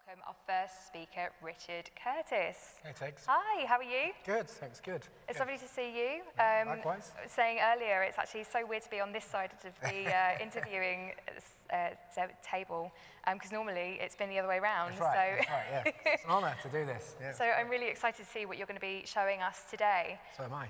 welcome our first speaker, Richard Curtis. Hey, thanks. Hi, how are you? Good, thanks, good. It's lovely to see you. Likewise. I was saying earlier, it's actually so weird to be on this side of the interviewing table, because normally it's been the other way around. That's right, that's right, yeah. It's an honour to do this. Yeah. So I'm really excited to see what you're going to be showing us today. So am I.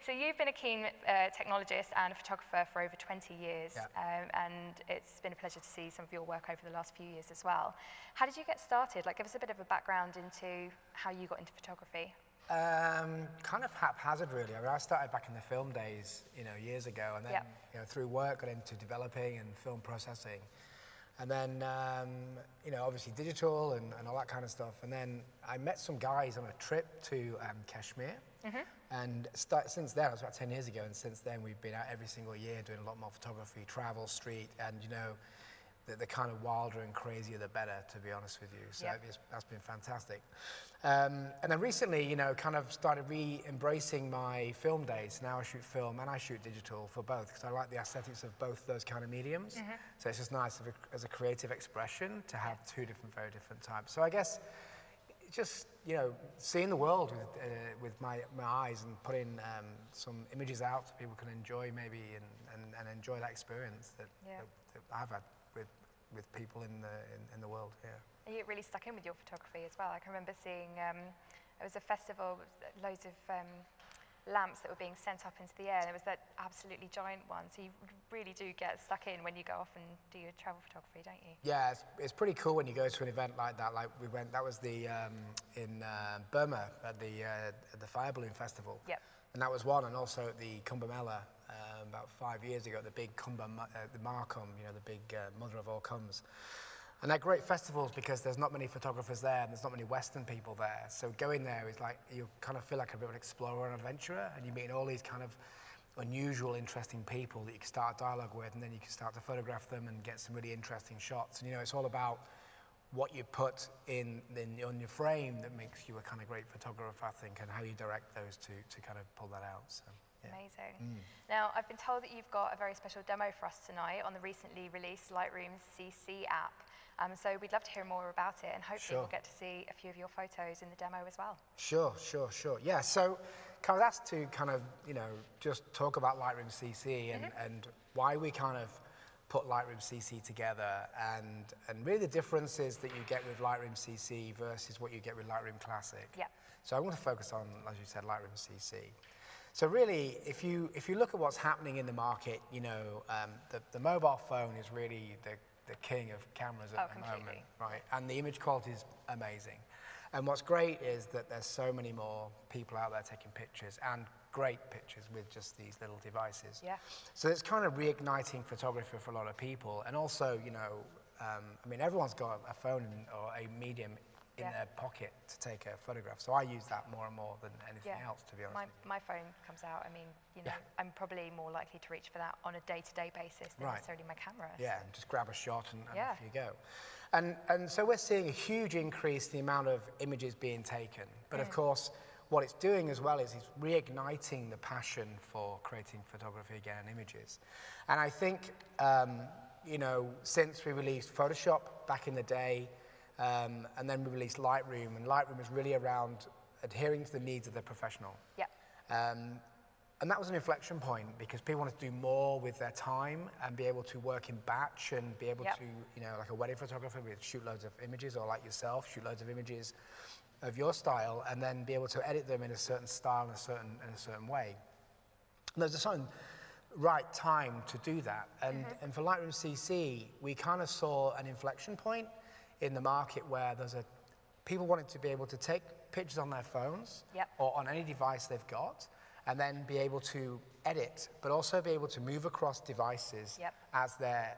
So you've been a keen technologist and a photographer for over 20 years, and it's been a pleasure to see some of your work over the last few years as well. How did you get started? Like, give us a bit of a background into how you got into photography. Kind of haphazard, really. I mean, I started back in the film days, years ago, and then, through work, got into developing and film processing. And then, obviously digital and all that kind of stuff. And then I met some guys on a trip to Kashmir. And since then, it was about 10 years ago, and since then we've been out every single year doing a lot more photography, travel, street, and the kind of wilder and crazier the better, to be honest with you. So that's been fantastic. And then recently, kind of started re-embracing my film days. Now I shoot film and I shoot digital for both, because I like the aesthetics of both those kind of mediums. So it's just nice as a creative expression to have two very different types. So I guess just, seeing the world with my eyes and putting some images out so people can enjoy maybe and enjoy that experience that I've had with people in the world. Yeah. You really stuck in with your photography as well. I can remember seeing there was a festival with loads of lamps that were being sent up into the air. There was that absolutely giant one. So you really do get stuck in when you go off and do your travel photography, don't you? Yeah, it's pretty cool when you go to an event like that. Like we went, that was the in Burma at the Fire Balloon Festival. Yep. And that was one, and also at the Kumbh Mela about 5 years ago, the big the Mahakumbh, the big mother of all kumbhs. And they're great festivals because there's not many photographers there and there's not many Western people there. So going there is like, you kind of feel like a bit of an explorer and adventurer, and you're meeting all these kind of unusual, interesting people that you can start a dialogue with, and then you can start to photograph them and get some really interesting shots. And it's all about what you put on your frame that makes you a kind of great photographer, I think, and how you direct those to kind of pull that out. So. Yeah. Amazing. Now, I've been told that you've got a very special demo for us tonight on the recently released Lightroom CC app. So we'd love to hear more about it, and hopefully we'll get to see a few of your photos in the demo as well. Sure. Yeah, so I was asked to kind of, just talk about Lightroom CC and why we kind of put Lightroom CC together, and really the differences that you get with Lightroom CC versus what you get with Lightroom Classic. Yeah. So I want to focus on, as you said, Lightroom CC. So really, if you look at what's happening in the market, the mobile phone is really the king of cameras at the moment, right? And the image quality is amazing. And what's great is that there's so many more people out there taking pictures, and great pictures with just these little devices. Yeah. So it's kind of reigniting photography for a lot of people. And also, everyone's got a phone or a medium in their pocket to take a photograph. So I use that more and more than anything else, to be honest. My phone comes out. I'm probably more likely to reach for that on a day-to-day basis than necessarily my camera. Yeah, and just grab a shot and off you go. And so we're seeing a huge increase in the amount of images being taken. But of course, what it's doing as well is it's reigniting the passion for creating photography again and images. And I think, since we released Photoshop back in the day, and then we released Lightroom, and Lightroom is really around adhering to the needs of the professional. Yeah. And that was an inflection point, because people wanted to do more with their time and be able to work in batch and be able to, like a wedding photographer, we'd shoot loads of images, or like yourself, shoot loads of images of your style, and then be able to edit them in a certain style, in a certain way. And there's a certain right time to do that. And for Lightroom CC, we kind of saw an inflection point in the market where people wanted to be able to take pictures on their phones or on any device they've got, and then be able to edit, but also be able to move across devices as they're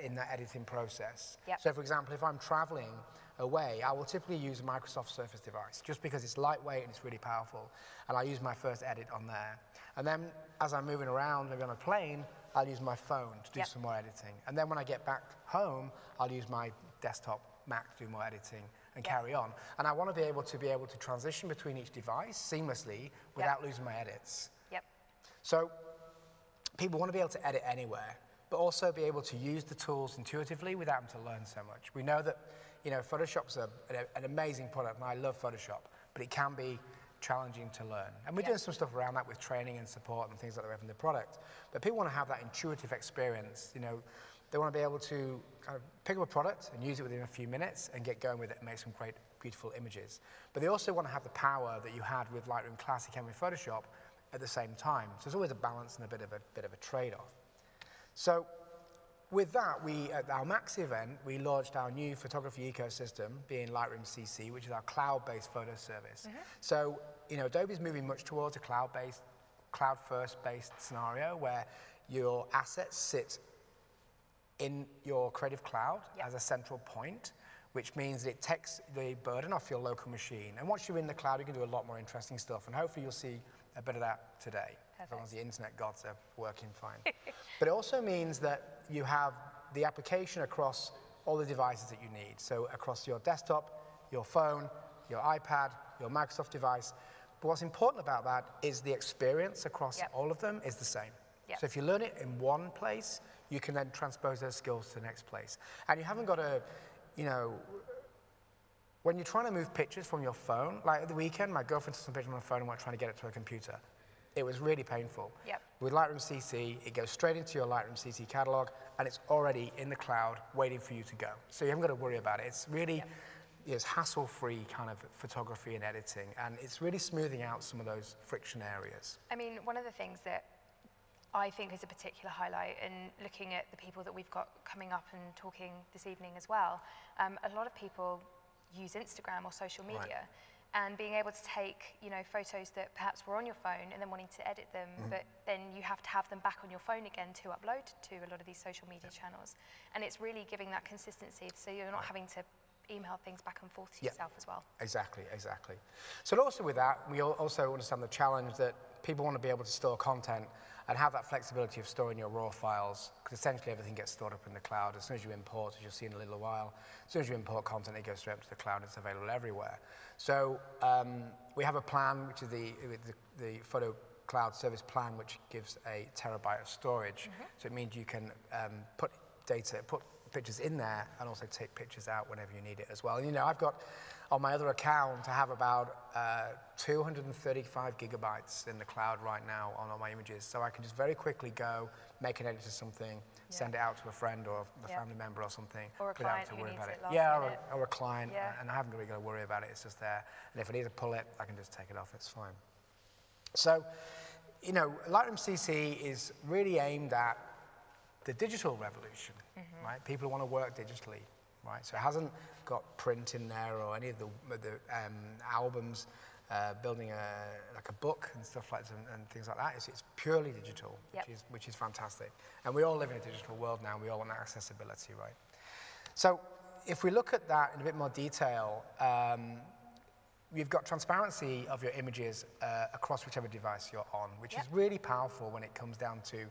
in the editing process. So for example, if I'm traveling away, I will typically use a Microsoft Surface device, just because it's lightweight and it's really powerful, and I use my first edit on there. And then as I'm moving around, maybe on a plane, I'll use my phone to do some more editing. And then when I get back home, I'll use my desktop Mac to do more editing and carry on. And I want to be able to transition between each device seamlessly without losing my edits. So people want to be able to edit anywhere, but also be able to use the tools intuitively without having to learn so much. We know that, you know, Photoshop's an amazing product, and I love Photoshop, but it can be challenging to learn. And we're doing some stuff around that with training and support and things like that in the product. But people want to have that intuitive experience, you know. They want to be able to kind of pick up a product and use it within a few minutes and get going with it and make some great, beautiful images. But they also want to have the power that you had with Lightroom Classic and with Photoshop at the same time. So there's always a balance and a bit of a trade-off. So with that, at our Max event, we launched our new photography ecosystem, being Lightroom CC, which is our cloud-based photo service. So, you know, Adobe's moving much towards a cloud-based, cloud-first-based scenario where your assets sit in your Creative Cloud as a central point, which means that it takes the burden off your local machine. And once you're in the cloud, you can do a lot more interesting stuff. And hopefully you'll see a bit of that today, as long as the internet gods are working fine. But it also means that you have the application across all the devices that you need. So across your desktop, your phone, your iPad, your Microsoft device. But what's important about that is the experience across all of them is the same. So if you learn it in one place, you can then transpose those skills to the next place. And you haven't got to, you know, when you're trying to move pictures from your phone, like at the weekend, my girlfriend took some pictures on her phone and went trying to get it to her computer. It was really painful. With Lightroom CC, it goes straight into your Lightroom CC catalog, and it's already in the cloud waiting for you to go. So you haven't got to worry about it. It's really it's hassle-free kind of photography and editing, and it's really smoothing out some of those friction areas. I mean, one of the things that I think is a particular highlight, in looking at the people that we've got coming up and talking this evening as well, a lot of people use Instagram or social media, and being able to take, you know, photos that perhaps were on your phone and then wanting to edit them, but then you have to have them back on your phone again to upload to a lot of these social media channels. And it's really giving that consistency, so you're not having to email things back and forth to yourself as well. Exactly, exactly. So also with that, we also understand the challenge that people want to be able to store content and have that flexibility of storing your raw files, because essentially everything gets stored up in the cloud. As soon as you import, as you'll see in a little while, as soon as you import content, it goes straight up to the cloud. It's available everywhere. So we have a plan, which is the Photo Cloud Service Plan, which gives a terabyte of storage. So it means you can put pictures in there and also take pictures out whenever you need it as well. And, you know, I've got on my other account, I have about 235 gigabytes in the cloud right now on all my images. So I can just very quickly go, make an edit to something, send it out to a friend or a family member or something. Or a client who needs it last minute. Or a client, and I haven't really got to worry about it, it's just there. And if I need to pull it, I can just take it off, it's fine. So, you know, Lightroom CC is really aimed at the digital revolution, right? People want to work digitally, right? So it hasn't got print in there or any of the albums, building like a book and stuff like that and things like that. It's purely digital, which is fantastic. And we all live in a digital world now, and we all want that accessibility, right? So if we look at that in a bit more detail, you've got transparency of your images across whichever device you're on, which is really powerful when it comes down to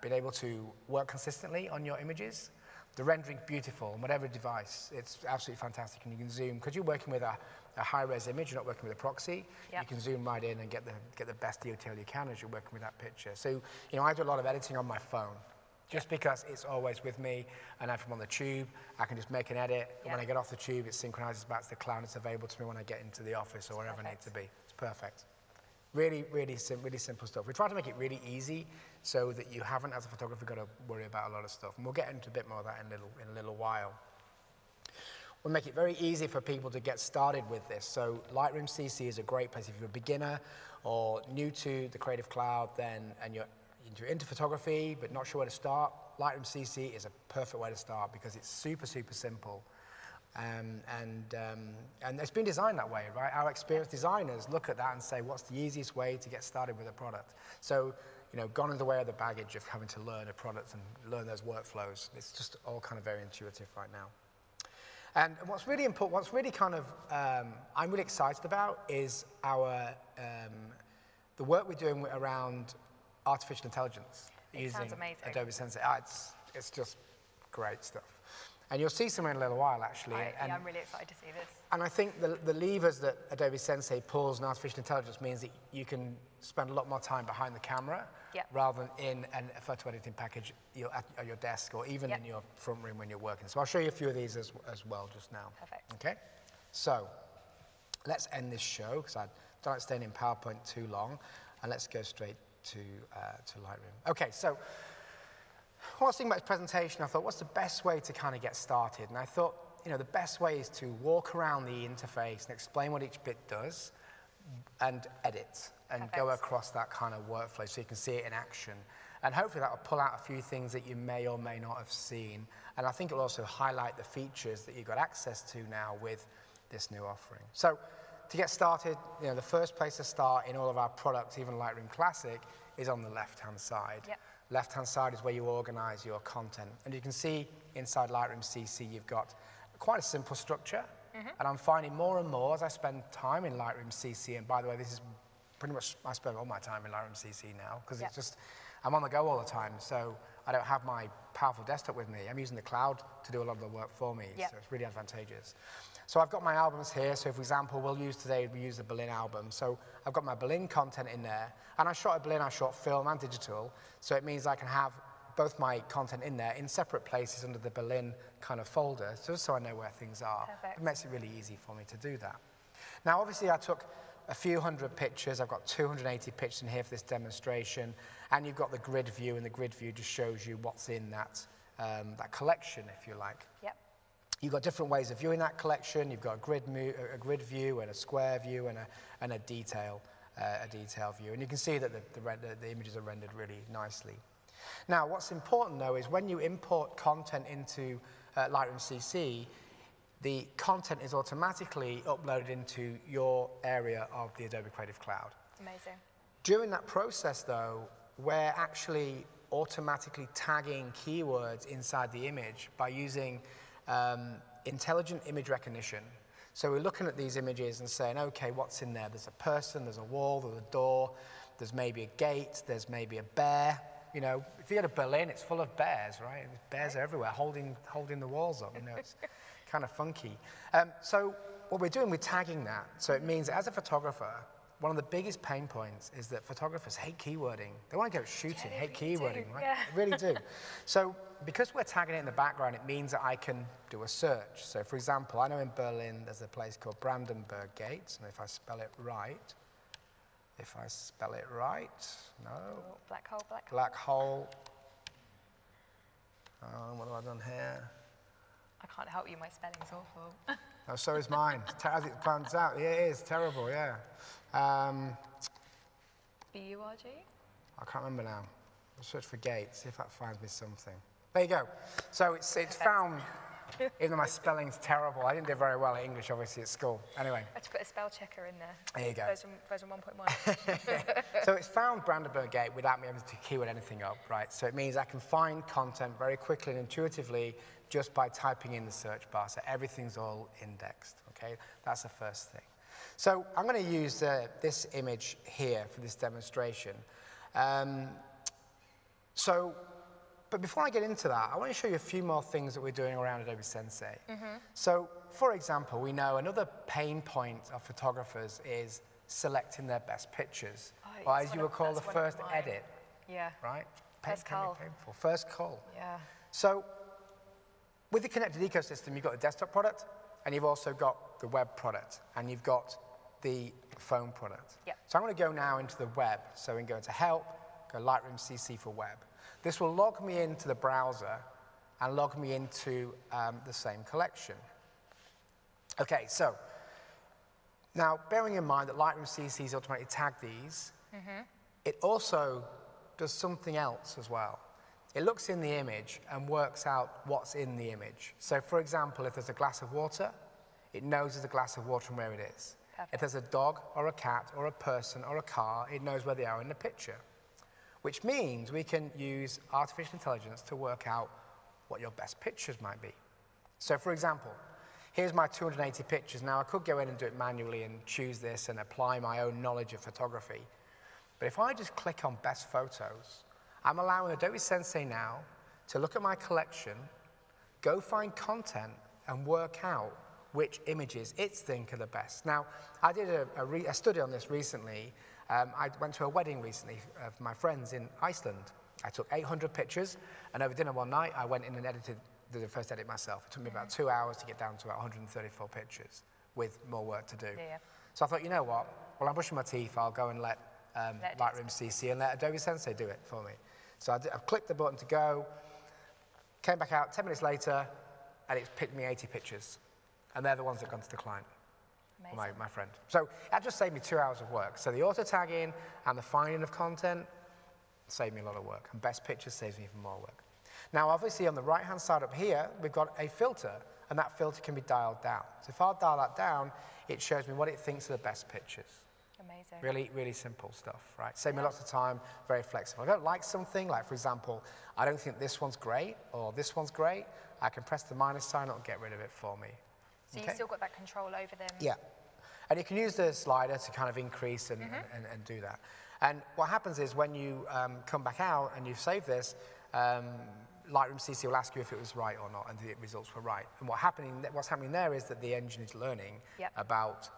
being able to work consistently on your images. The rendering's beautiful on whatever device. It's absolutely fantastic, and you can zoom, because you're working with a high-res image, you're not working with a proxy. You can zoom right in and get the best detail you can as you're working with that picture. So, you know, I do a lot of editing on my phone, just because it's always with me, and if I'm on the tube, I can just make an edit, and when I get off the tube, it synchronizes back to the cloud, and it's available to me when I get into the office or wherever I need to be. It's perfect. Really, really simple stuff. We try to make it really easy so that you haven't, as a photographer, got to worry about a lot of stuff. And we'll get into a bit more of that in a little while. We'll make it very easy for people to get started with this. So Lightroom CC is a great place if you're a beginner or new to the Creative Cloud, and you're into photography but not sure where to start. Lightroom CC is a perfect way to start because it's super, super simple. And it's been designed that way, right? Our experienced designers look at that and say, what's the easiest way to get started with a product? So, you know, gone is the way of the baggage of having to learn a product and learn those workflows. It's just all kind of very intuitive right now. And what's really important, what's really kind of, I'm really excited about is the work we're doing around artificial intelligence using Adobe Sensei. It's just great stuff. And you'll see some in a little while, actually. Yeah, I'm really excited to see this. And I think the levers that Adobe Sensei pulls in artificial intelligence means that you can spend a lot more time behind the camera rather than in a photo editing package at your desk or even in your front room when you're working. So I'll show you a few of these as well just now. Perfect. Okay? So let's end this show because I don't like staying in PowerPoint too long. And let's go straight to Lightroom. Okay, so when I was thinking about this presentation, I thought, what's the best way to kind of get started? And I thought, you know, the best way is to walk around the interface and explain what each bit does and edit and go across that kind of workflow so you can see it in action. And hopefully that will pull out a few things that you may or may not have seen. And I think it will also highlight the features that you've got access to now with this new offering. So to get started, you know, the first place to start in all of our products, even Lightroom Classic, is on the left-hand side. Yep. Left-hand side is where you organize your content. And you can see inside Lightroom CC, you've got quite a simple structure. And I'm finding more and more as I spend time in Lightroom CC, and by the way, this is pretty much, I spend all my time in Lightroom CC now, because it's just, I'm on the go all the time, so I don't have my powerful desktop with me. I'm using the cloud to do a lot of the work for me, so it's really advantageous. So I've got my albums here. So for example, we use the Berlin album. So I've got my Berlin content in there. And I shot at Berlin, I shot film and digital. So it means I can have both my content in there in separate places under the Berlin kind of folder, just so I know where things are. Perfect. It makes it really easy for me to do that. Now, obviously, I took a few hundred pictures. I've got 280 pictures in here for this demonstration. And you've got the grid view, and the grid view just shows you what's in that collection, if you like. Yep. You've got different ways of viewing that collection. You've got a grid view and a square view and a detail view. And you can see that the images are rendered really nicely. Now, what's important, though, is when you import content into Lightroom CC, the content is automatically uploaded into your area of the Adobe Creative Cloud. Amazing. During that process, though, we're actually automatically tagging keywords inside the image by using intelligent image recognition. So we're looking at these images and saying, okay, what's in there? There's a person, there's a wall, there's a door, there's maybe a gate, there's maybe a bear. You know, if you go to Berlin, it's full of bears, right? Bears are everywhere, holding the walls up. You know, it's kind of funky. So what we're doing, we're tagging that. So it means that as a photographer, one of the biggest pain points is that photographers hate keywording. They want to go shooting, hate keywording, right? Yeah. They really do. So because we're tagging it in the background, it means that I can do a search. So for example, I know in Berlin there's a place called Brandenburg Gate, and if I spell it right, no. Oh, black hole, black hole. Black hole. What have I done here? I can't help you, my spelling's awful. Oh, so is mine. As it pans out, yeah, it is terrible, yeah. B-U-R-G? I can't remember now. I'll search for gate, see if that finds me something. There you go. So it's found, even though my spelling's terrible, I didn't do very well at English, obviously, at school. Anyway. I had to put a spell checker in there. There you go. Version 1.1. So it's found Brandenburg Gate without me having to keyword anything up, right? So it means I can find content very quickly and intuitively just by typing in the search bar. So everything's all indexed, okay? That's the first thing. So I'm going to use this image here for this demonstration. But before I get into that, I want to show you a few more things that we're doing around Adobe Sensei. So, for example, we know another pain point of photographers is selecting their best pictures, or as you would call the first edit. Yeah. Right? First call. Painful. First call. Yeah. So, with the connected ecosystem, you've got the desktop product, and you've also got the web product, and you've got the phone product. Yep. So I'm going to go now into the web. So we can go into Help, go Lightroom CC for web. This will log me into the browser and log me into the same collection. Okay, so now bearing in mind that Lightroom CC's automatically tagged these, it also does something else as well. It looks in the image and works out what's in the image. So for example, if there's a glass of water, it knows there's a glass of water and where it is. Perfect. If there's a dog or a cat or a person or a car, it knows where they are in the picture. Which means we can use artificial intelligence to work out what your best pictures might be. So for example, here's my 280 pictures. Now I could go in and do it manually and choose this and apply my own knowledge of photography. But if I just click on best photos, I'm allowing Adobe Sensei now to look at my collection, go find content and work out which images it's think are the best. Now, I did a study on this recently. I went to a wedding recently of my friends in Iceland. I took 800 pictures, and over dinner one night, I went in and did the first edit myself. It took me about 2 hours to get down to about 134 pictures with more work to do. Yeah. So I thought, you know what? While I'm brushing my teeth, I'll go and let Lightroom CC and let Adobe Sensei do it for me. So I clicked the button to go, came back out 10 minutes later, and it's picked me 80 pictures. And they're the ones that gone to the client, my friend. So that just saved me 2 hours of work. So the auto tagging and the finding of content saved me a lot of work. And best pictures saves me even more work. Now, obviously, on the right-hand side up here, we've got a filter. And that filter can be dialed down. So if I dial that down, it shows me what it thinks are the best pictures. Amazing. Really, really simple stuff, right? Save me lots of time, very flexible. If I don't like something, like, for example, I don't think this one's great or this one's great, I can press the minus sign, it'll get rid of it for me. So you've still got that control over them? Yeah. And you can use the slider to kind of increase and do that. And what happens is when you come back out and you've saved this, Lightroom CC will ask you if it was right or not, and the results were right. And what's happening there is that the engine is learning about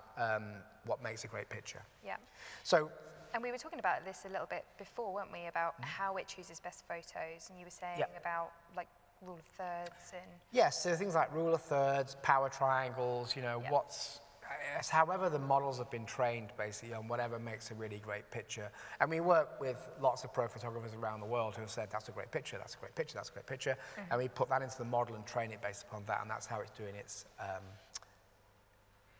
what makes a great picture. Yeah. So. And we were talking about this a little bit before, weren't we, about how it chooses best photos, and you were saying about, like, rule of thirds and... Yes, so things like rule of thirds, power triangles, you know, however the models have been trained, basically, on whatever makes a really great picture. And we work with lots of pro photographers around the world who have said, that's a great picture, that's a great picture, that's a great picture. And we put that into the model and train it based upon that, and that's how it's doing its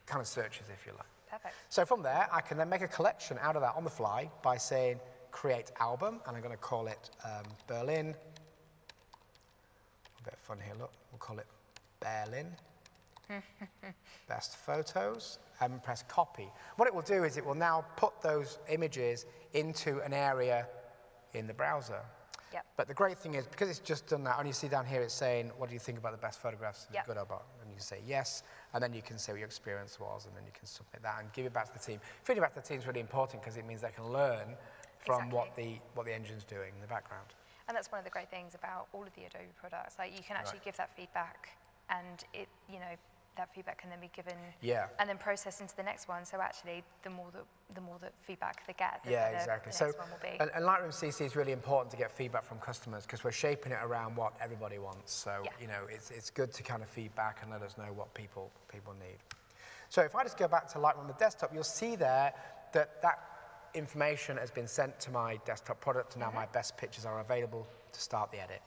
kind of searches, if you like. Perfect. So from there, I can then make a collection out of that on the fly by saying, create album, and I'm going to call it Berlin. A bit of fun here, look. We'll call it Berlin. Best photos, and press copy. What it will do is it will now put those images into an area in the browser. Yep. But the great thing is, because it's just done that, and you see down here it's saying, what do you think about the best photographs? Yep. Good or bad? And you say yes, and then you can say what your experience was, and then you can submit that and give it back to the team. Feeding back to the team is really important because it means they can learn from what the engine's doing in the background. And that's one of the great things about all of the Adobe products. Like, you can actually give that feedback, and it, you know, that feedback can then be given and then processed into the next one. So actually, the more that feedback they get, the next one will be. And Lightroom CC is really important to get feedback from customers because we're shaping it around what everybody wants. So you know, it's good to kind of feedback and let us know what people need. So if I just go back to Lightroom on the desktop, you'll see there that information has been sent to my desktop product, and now my best pictures are available to start the edit.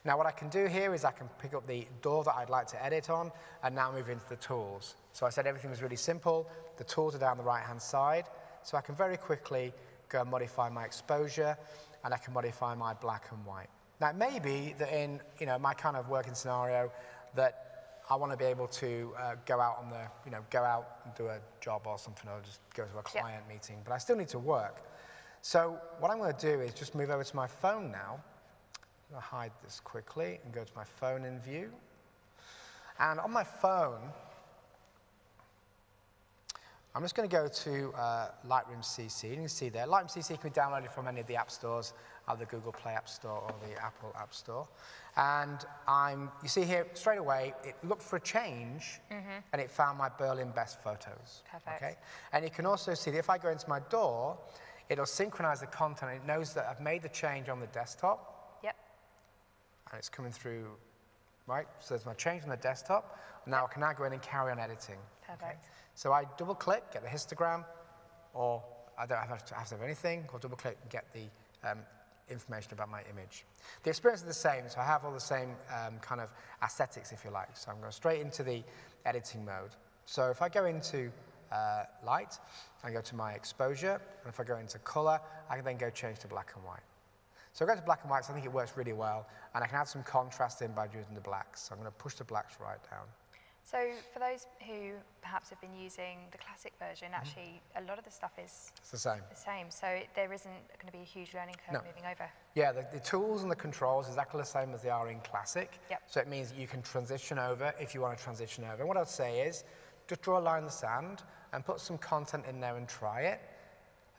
Now what I can do here is I can pick up the door that I'd like to edit on and now move into the tools. So I said everything was really simple. The tools are down the right-hand side. So I can very quickly go and modify my exposure, and I can modify my black and white. Now it may be that in my kind of working scenario that I want to be able to go out and do a job or something, or just go to a client meeting, but I still need to work. So what I'm going to do is just move over to my phone now. I'm going to hide this quickly and go to my phone in view. And on my phone, I'm just going to go to Lightroom CC. And you can see there, Lightroom CC can be downloaded from any of the app stores, either the Google Play App Store or the Apple App Store. And you see here, straight away, it looked for a change, and it found my Berlin best photos. Perfect. Okay? And you can also see that if I go into my door, it'll synchronize the content. It knows that I've made the change on the desktop. And it's coming through, right? So there's my change on the desktop. Now I can go in and carry on editing. Perfect. Okay? So I double-click, get the histogram, or I don't have to have anything, or double-click and get the information about my image. The experience is the same, so I have all the same kind of aesthetics, if you like. So I'm going straight into the editing mode. So if I go into light, I go to my exposure, and if I go into color, I can then go change to black and white. So I go to black and white, so I think it works really well, and I can add some contrast in by using the blacks. So I'm going to push the blacks right down. So for those who perhaps have been using the classic version, actually a lot of the stuff is the same. So there isn't going to be a huge learning curve moving over. Yeah, the tools and the controls are exactly the same as they are in classic. Yep. So it means you can transition over if you want to transition over. And what I'd say is just draw a line in the sand and put some content in there and try it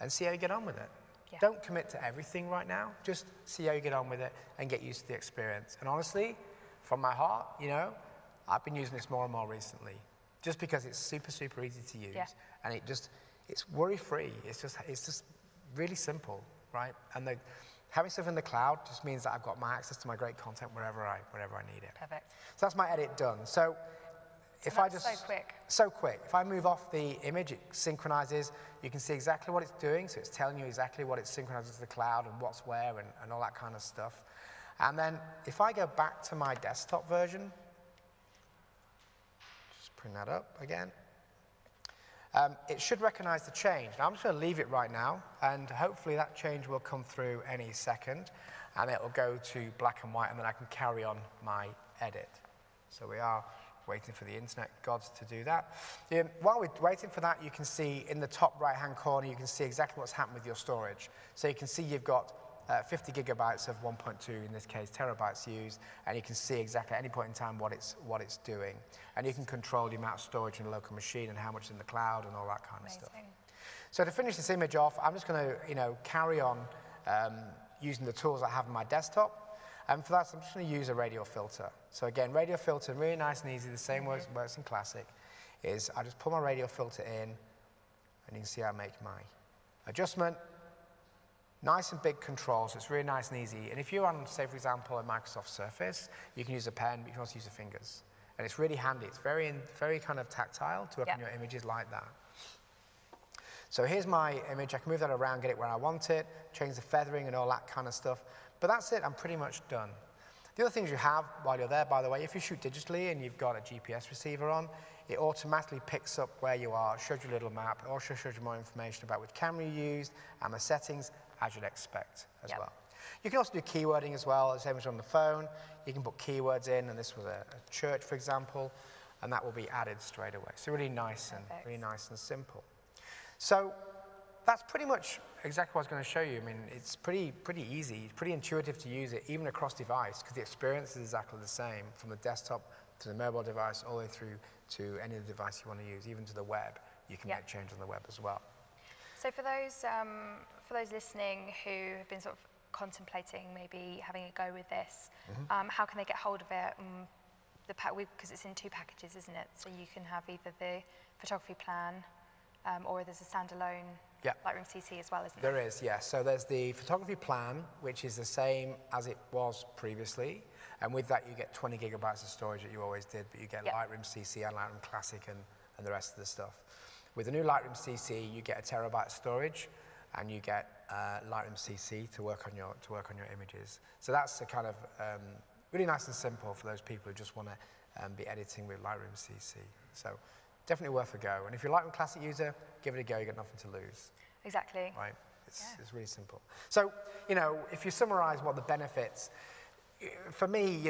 and see how you get on with it. Yeah. Don't commit to everything right now. Just see how you get on with it and get used to the experience. And honestly, from my heart, you know, I've been using this more and more recently, just because it's super, super easy to use, and it's worry-free. It's just really simple, right? And having stuff in the cloud just means that I've got my access to my great content wherever I need it. Perfect. So that's my edit done. So if I just so quick. If I move off the image, it synchronizes. You can see exactly what it's doing. So it's telling you exactly what it synchronizes to the cloud and what's where and all that kind of stuff. And then if I go back to my desktop version, just bring that up again. It should recognize the change. Now I'm just going to leave it right now, and hopefully that change will come through any second, and it will go to black and white, and then I can carry on my edit. So we are waiting for the internet gods to do that. While we're waiting for that, you can see in the top right-hand corner, you can see exactly what's happened with your storage. So you can see you've got 50 gigabytes of 1.2, in this case, terabytes used, and you can see exactly at any point in time what it's doing. And you can control the amount of storage in a local machine and how much is in the cloud and all that kind of stuff. So to finish this image off, I'm just going to, carry on using the tools I have on my desktop. And for that, I'm just going to use a radial filter. So again, radial filter, really nice and easy, the same works in Classic, is I just put my radial filter in, and you can see I make my adjustment. Nice and big control, so it's really nice and easy. And if you're on, say, for example, a Microsoft Surface, you can use a pen, but you can also use your fingers. And it's really handy. It's very kind of tactile to open your images like that. So here's my image. I can move that around, get it where I want it, change the feathering and all that kind of stuff. But that's it. I'm pretty much done. The other things you have while you're there, by the way, if you shoot digitally and you've got a GPS receiver on, it automatically picks up where you are, shows you a little map. It also shows you more information about which camera you used and the settings, as you'd expect as well. You can also do keywording as well, the same as on the phone. You can put keywords in, and this was a church, for example, and that will be added straight away. So really nice and simple. So that's pretty much exactly what I was going to show you. I mean, it's pretty easy, it's pretty intuitive to use it, even across device, because the experience is exactly the same, from the desktop to the mobile device, all the way through to any of the device you want to use, even to the web. You can make change on the web as well. So for those listening who have been sort of contemplating maybe having a go with this, how can they get hold of it? Because it's in 2 packages, isn't it? So you can have either the photography plan, or there's a standalone Lightroom CC as well, isn't there? There is, yes. So there's the photography plan, which is the same as it was previously. And with that, you get 20 gigabytes of storage that you always did, but you get Lightroom CC and Lightroom Classic and the rest of the stuff. With the new Lightroom CC, you get a terabyte storage, and you get Lightroom CC to work on your images. So that's a kind of really nice and simple for those people who just want to be editing with Lightroom CC. So definitely worth a go. And if you're a Lightroom Classic user, give it a go. You've got nothing to lose. Exactly. Right. It's really simple. So if you summarize what the benefits, for me,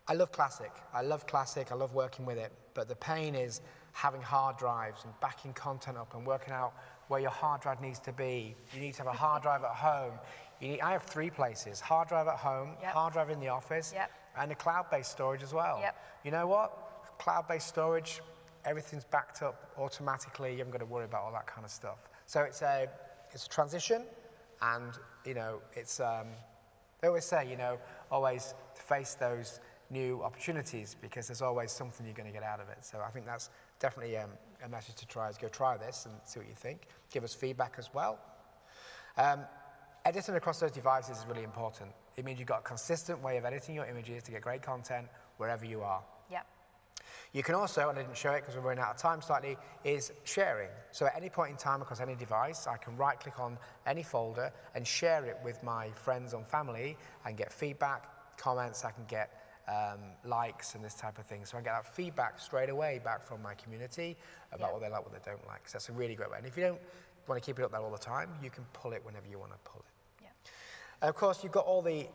I love Classic. I love working with it. But the pain is having hard drives and backing content up and working out where your hard drive needs to be. You need to have a hard drive at home. I have 3 places: hard drive at home, hard drive in the office, and a cloud-based storage as well. You know what? Cloud-based storage, everything's backed up automatically. You haven't got to worry about all that kind of stuff. So it's a transition, and it's they always say always face those new opportunities, because there's always something you're going to get out of it. So I think that's definitely a message to try, is go try this and see what you think. Give us feedback as well. Editing across those devices is really important. It means you've got a consistent way of editing your images to get great content wherever you are. You can also, and I didn't show it because we're running out of time slightly, is sharing. So at any point in time across any device, I can right-click on any folder and share it with my friends and family and get feedback, comments. I can get likes and this type of thing. So I get that feedback straight away back from my community about what they like, what they don't like. So that's a really great way. And if you don't want to keep it up there all the time, you can pull it whenever you want to pull it. And of course, you've got all the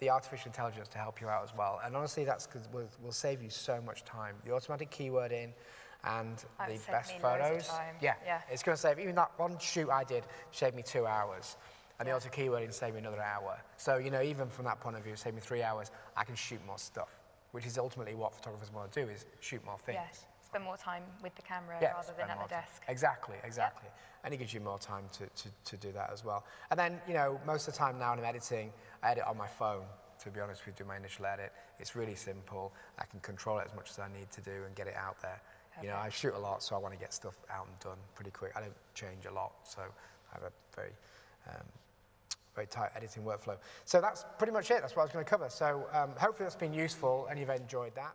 artificial intelligence to help you out as well. And honestly, that's because will save you so much time. The automatic keywording and the best photos. It's going to save, even that one shoot I did saved me 2 hours. And the auto keywording saved me another hour. So, even from that point of view, it saved me 3 hours. I can shoot more stuff, which is ultimately what photographers want to do, is shoot more things. Spend more time with the camera rather than at the desk. Exactly. And it gives you more time to do that as well. And then, most of the time now when I'm editing, I edit on my phone. to be honest with you, do my initial edit. It's really simple. I can control it as much as I need to do and get it out there. Perfect. You know, I shoot a lot, so I want to get stuff out and done pretty quick. I don't change a lot, so I have a very tight editing workflow. So that's pretty much it. That's what I was going to cover. So hopefully that's been useful and you've enjoyed that.